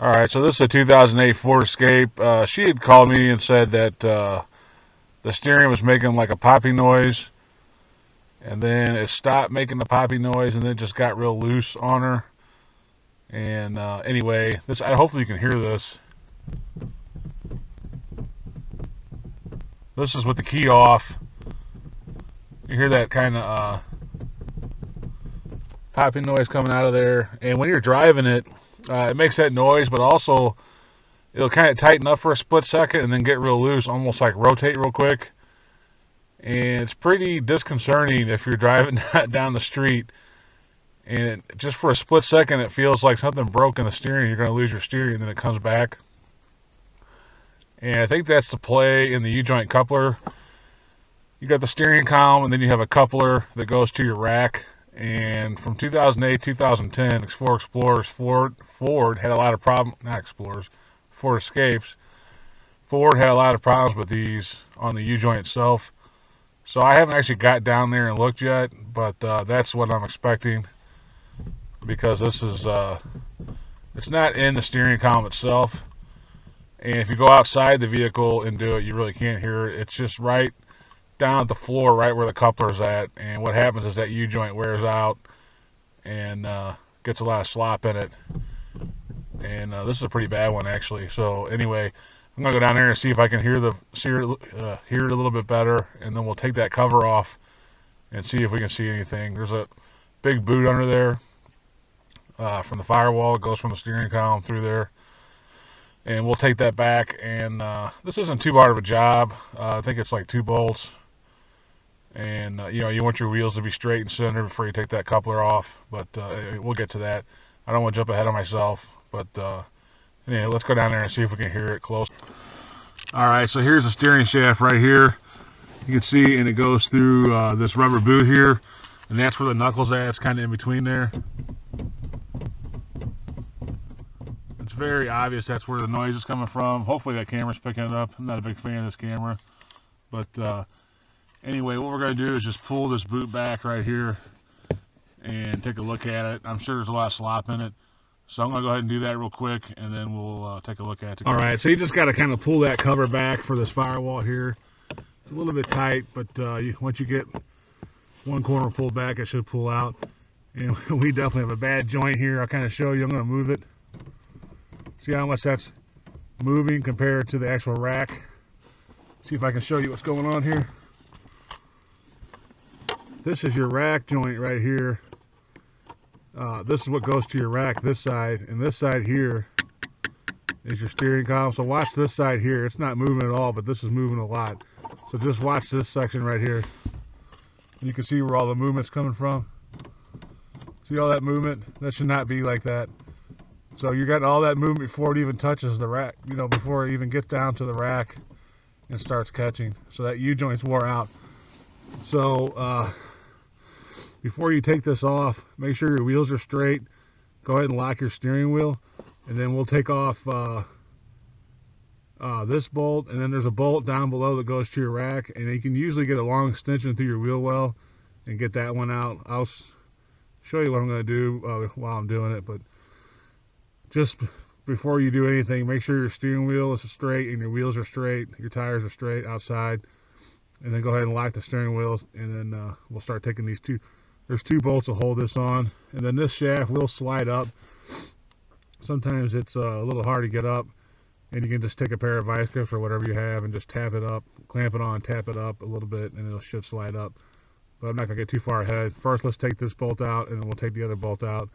Alright, so this is a 2008 Ford Escape. She had called me and said that the steering was making like a popping noise, and then it stopped making the popping noise, and then it just got real loose on her. And anyway, hopefully you can hear this. This is with the key off. You hear that kind of popping noise coming out of there, and when you're driving it, it makes that noise, but also it'll kind of tighten up for a split second and then get real loose, almost like rotate real quick. And it's pretty disconcerting if you're driving down the street and just for a split second it feels like something broke in the steering. You're going to lose your steering, and then it comes back. And I think that's the play in the ujoint coupler. You got the steering column, and then you have a coupler that goes to your rack. And from 2008, 2010, Explorers, Ford had a lot of problems. Not Explorers, Ford Escapes. Ford had a lot of problems with these on the U-joint itself. So I haven't actually got down there and looked yet, but that's what I'm expecting, because this is it's not in the steering column itself. And if you go outside the vehicle and do it, you really can't hear it. It's just right down at the floor, right where the coupler's at, and what happens is that U-joint wears out and gets a lot of slop in it. And this is a pretty bad one, actually. So anyway, I'm gonna go down there and see if I can hear it a little bit better, and then we'll take that cover off and see if we can see anything. There's a big boot under there from the firewall. It goes from the steering column through there, and we'll take that back. And this isn't too hard of a job. I think it's like 2 bolts. And you know, you want your wheels to be straight and center before you take that coupler off, but we'll get to that. I don't want to jump ahead of myself, but anyway, let's go down there and see if we can hear it close. Alright, so here's the steering shaft right here. You can see, and it goes through this rubber boot here, and that's where the knuckles at. It's kind of in between there. It's very obvious that's where the noise is coming from. Hopefully that camera's picking it up. I'm not a big fan of this camera, but anyway, what we're going to do is just pull this boot back right here and take a look at it. I'm sure there's a lot of slop in it, so I'm going to go ahead and do that real quick, and then we'll take a look at it. Alright, so you just got to kind of pull that cover back for this firewall here. It's a little bit tight, but once you get one corner pulled back, it should pull out. And we definitely have a bad joint here. I'll kind of show you. I'm going to move it. See how much that's moving compared to the actual rack. See if I can show you what's going on here. This is your rack joint right here. This is what goes to your rack, this side, and this side here is your steering column. So watch this side here. It's not moving at all, but this is moving a lot. So just watch this section right here. You can see where all the movement's coming from. See all that movement? That should not be like that. So you got all that movement before it even touches the rack, you know, before it even gets down to the rack and starts catching. So that U-joint's wore out. So before you take this off, make sure your wheels are straight. Go ahead and lock your steering wheel, and then we'll take off this bolt, and then there's a bolt down below that goes to your rack, and you can usually get a long extension through your wheel well and get that one out. I'll show you what I'm going to do while I'm doing it, but just before you do anything, make sure your steering wheel is straight and your wheels are straight, your tires are straight outside, and then go ahead and lock the steering wheels, and then we'll start taking these there's 2 bolts to hold this on, and then this shaft will slide up. Sometimes it's a little hard to get up, and you can just take a pair of vice grips or whatever you have and just tap it up, clamp it on, tap it up a little bit, and it should slide up. But I'm not going to get too far ahead. First, let's take this bolt out, and then we'll take the other bolt out,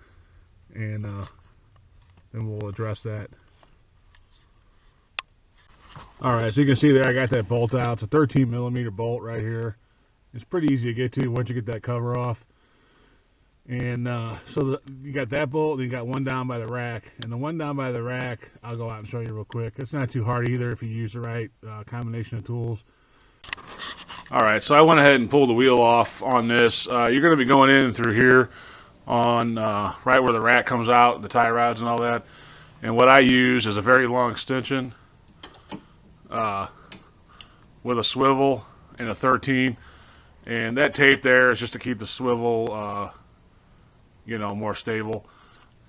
and then we'll address that. Alright, so you can see there I got that bolt out. It's a 13mm bolt right here. It's pretty easy to get to once you get that cover off. And so you got that bolt, and you got one down by the rack. And the one down by the rack, I'll go out and show you real quick. It's not too hard either if you use the right combination of tools. Alright, so I went ahead and pulled the wheel off on this. You're going to be going in through here on right where the rack comes out, the tie rods and all that. And what I use is a very long extension with a swivel and a 13. And that tape there is just to keep the swivel you know, more stable.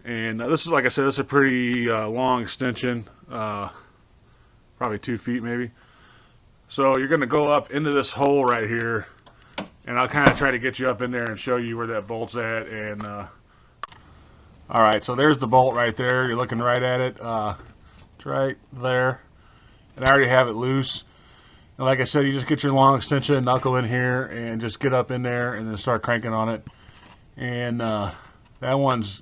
And this is, like I said, this is a pretty long extension, probably 2 feet maybe. So you're going to go up into this hole right here, and I'll kind of try to get you up in there and show you where that bolt's at. And all right, so there's the bolt right there. You're looking right at it. It's right there, and I already have it loose. And like I said, you just get your long extension knuckle in here and just get up in there and then start cranking on it. And that one's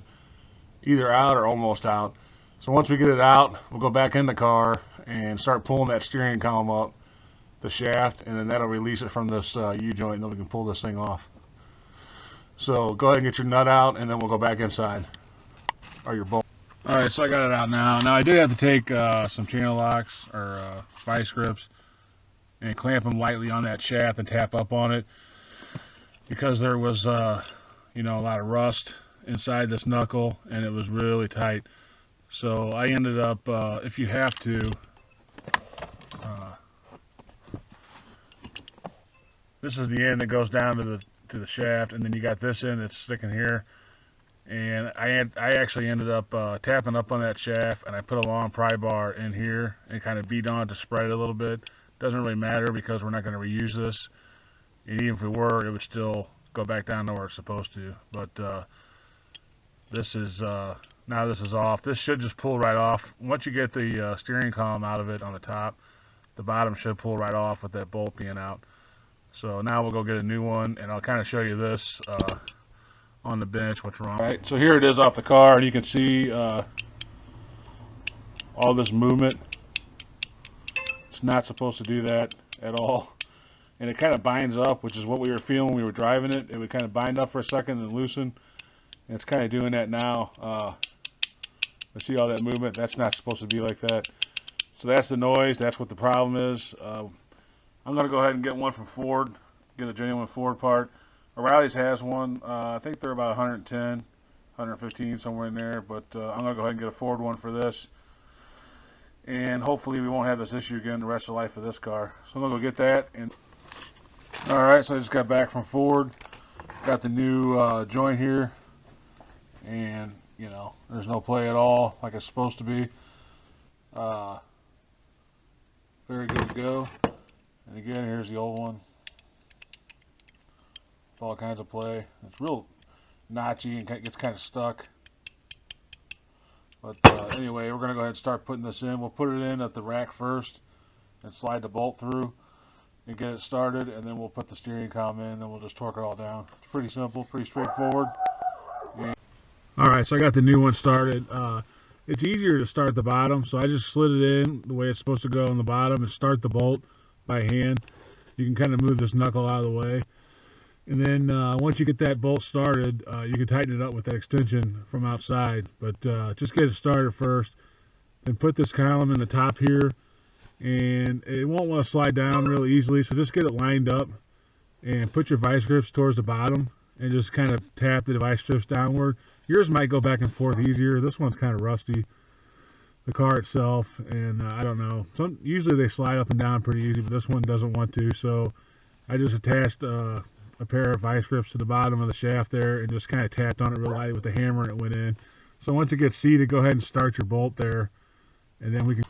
either out or almost out. So once we get it out, we'll go back in the car and start pulling that steering column up, the shaft, and then that'll release it from this U-joint, and then we can pull this thing off. So go ahead and get your nut out, and then we'll go back inside, or your bolt. Alright, so I got it out now. Now I did have to take some channel locks or vice grips and clamp them lightly on that shaft and tap up on it, because there was you know, a lot of rust inside this knuckle and it was really tight. So I ended up, if you have to, this is the end that goes down to the shaft, and then you got this end that's sticking here. And I actually ended up tapping up on that shaft, and I put a long pry bar in here and kind of beat on to spread it a little bit. Doesn't really matter because we're not going to reuse this, and even if we were, it would still go back down to where it's supposed to. But this is now this is off. This should just pull right off. Once you get the steering column out of it on the top, the bottom should pull right off with that bolt being out. So now we'll go get a new one, and I'll kind of show you this on the bench what's wrong. All right, so here it is off the car, and you can see all this movement. It's not supposed to do that at all. And it kind of binds up, which is what we were feeling when we were driving it. It would kind of bind up for a second and loosen. And it's kind of doing that now. I see all that movement. That's not supposed to be like that. So that's the noise. That's what the problem is. I'm going to go ahead and get one from Ford, get a genuine Ford part. O'Reilly's has one. I think they're about 110, 115, somewhere in there. But I'm going to go ahead and get a Ford one for this. And hopefully we won't have this issue again the rest of the life of this car. So I'm going to go get that. And alright, so I just got back from Ford. Got the new joint here. And, you know, there's no play at all like it's supposed to be. Very good to go. And again, here's the old one. All kinds of play. It's real notchy and gets kind of stuck. But anyway, we're going to go ahead and start putting this in. We'll put it in at the rack first and slide the bolt through and get it started, and then we'll put the steering column in, and then we'll just torque it all down. It's pretty simple, pretty straightforward. Alright, so I got the new one started. It's easier to start the bottom, so I just slid it in the way it's supposed to go on the bottom and start the bolt by hand. You can kind of move this knuckle out of the way. And then once you get that bolt started, you can tighten it up with that extension from outside. But just get it started first. Then put this column in the top here. And it won't want to slide down real easily. So just get it lined up. And put your vice grips towards the bottom. And just kind of tap the vice grips downward. Yours might go back and forth easier. This one's kind of rusty. The car itself. And I don't know. Usually they slide up and down pretty easy. But this one doesn't want to. So I just attached a pair of vice grips to the bottom of the shaft there and just kind of tapped on it real light with the hammer, and it went in. So once it gets seated, go ahead and start your bolt there, and then we can.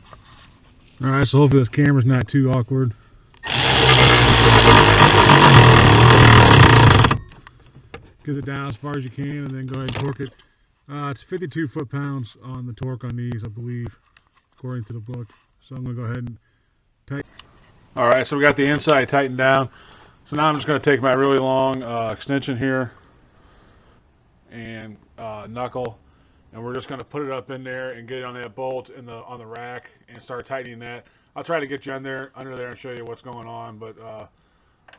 Alright, so hopefully this camera's not too awkward. Get it down as far as you can, and then go ahead and torque it. It's 52 foot-pounds on the torque on these, I believe, according to the book. So I'm going to go ahead and tighten. Alright, so we got the inside tightened down. So now I'm just going to take my really long extension here and knuckle, and we're just going to put it up in there and get it on that bolt on the rack and start tightening that. I'll try to get you under there and show you what's going on, but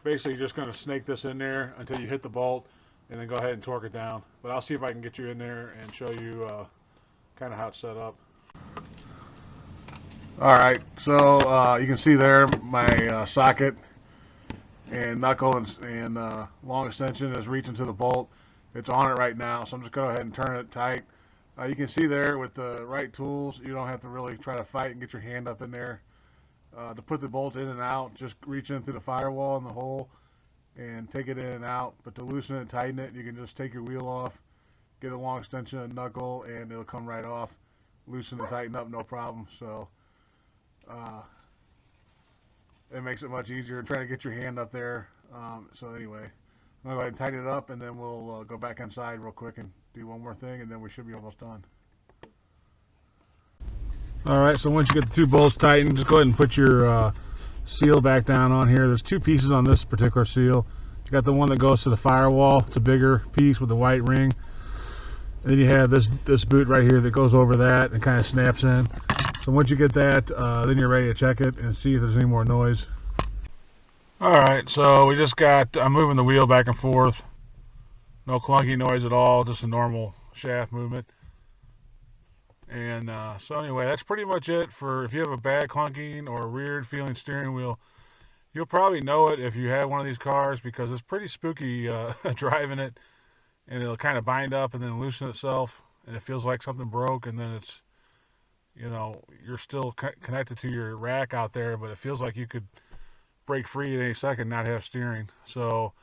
basically you're just going to snake this in there until you hit the bolt and then go ahead and torque it down. But I'll see if I can get you in there and show you kind of how it's set up. Alright, so you can see there my socket and knuckle and long extension is reaching to the bolt. It's on it right now, so I'm just going to go ahead and turn it tight. You can see there with the right tools, you don't have to really try to fight and get your hand up in there. To put the bolt in and out, just reach in through the firewall in the hole and take it in and out. But to loosen it and tighten it, you can just take your wheel off get a long extension of knuckle, and it'll come right off, loosen and tighten up, no problem. So it makes it much easier trying to get your hand up there. So anyway, I'm going to go ahead and tighten it up, and then we'll go back inside real quick and do one more thing, and then we should be almost done. Alright, so once you get the 2 bolts tightened, just go ahead and put your seal back down on here. There's 2 pieces on this particular seal. You got the one that goes to the firewall. It's a bigger piece with the white ring. And then you have this boot right here that goes over that and kind of snaps in. So once you get that, then you're ready to check it and see if there's any more noise. Alright, so I'm moving the wheel back and forth. No clunky noise at all, just a normal shaft movement. And so anyway, that's pretty much it for if you have a bad clunking or a weird feeling steering wheel. You'll probably know it if you have one of these cars, because it's pretty spooky driving it, and it'll kind of bind up and then loosen itself, and it feels like something broke, and then it's, you know, you're still connected to your rack out there, but it feels like you could break free at any second and not have steering. So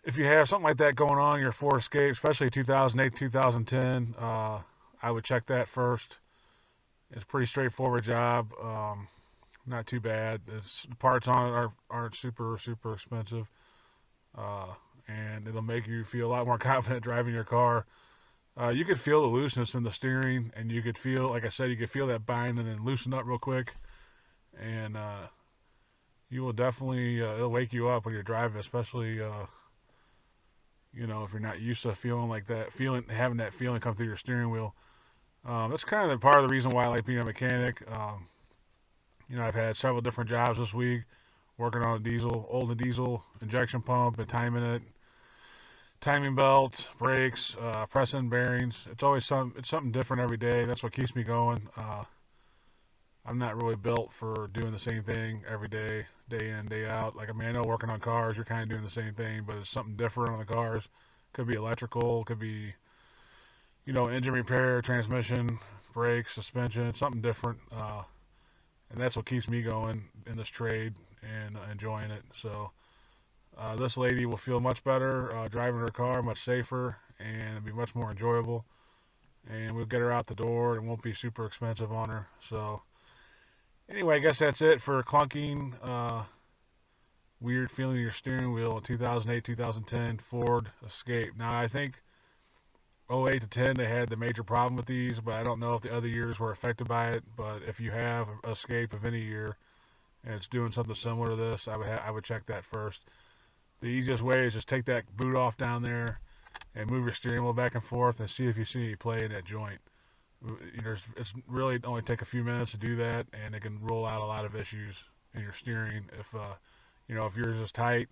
if you have something like that going on in your Ford Escape, especially 2008, 2010, I would check that first. It's a pretty straightforward job. Not too bad. The parts on it aren't super expensive, and it'll make you feel a lot more confident driving your car. You could feel the looseness in the steering, and you could feel, like I said, you could feel that bind and then loosen up real quick, and you will definitely it'll wake you up when you're driving, especially you know, if you're not used to feeling like that, having that feeling come through your steering wheel. That's kind of part of the reason why I like being a mechanic. You know, I've had several different jobs this week, working on a old diesel injection pump and timing it, timing belts, brakes, pressing bearings. It's always something different every day. That's what keeps me going. I'm not really built for doing the same thing every day, day in, day out. Like, I mean, I know working on cars, you're kind of doing the same thing, but it's something different on the cars. Could be electrical, could be, you know, engine repair, transmission, brakes, suspension, something different. And that's what keeps me going in this trade and enjoying it. So this lady will feel much better driving her car, much safer, and it'll be much more enjoyable. And we'll get her out the door, and it won't be super expensive on her. So anyway, I guess that's it for clunking, weird feeling in your steering wheel, 2008, 2010 Ford Escape. Now, I think 08 to 10 they had the major problem with these, but I don't know if the other years were affected by it. But if you have Escape of any year and it's doing something similar to this, I would check that first. The easiest way is just take that boot off down there and move your steering wheel back and forth and see if you see any play in that joint. It's really only take a few minutes to do that, and it can rule out a lot of issues in your steering. If you know, if yours is tight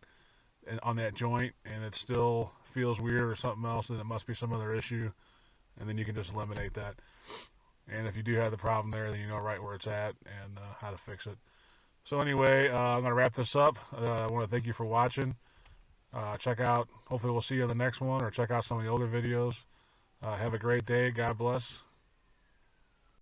on that joint and it still feels weird or something else, then it must be some other issue, and then you can just eliminate that. And if you do have the problem there, then you know right where it's at and how to fix it. So anyway, I'm going to wrap this up. I want to thank you for watching. Hopefully we'll see you on the next one, or check out some of the older videos. Have a great day. God bless.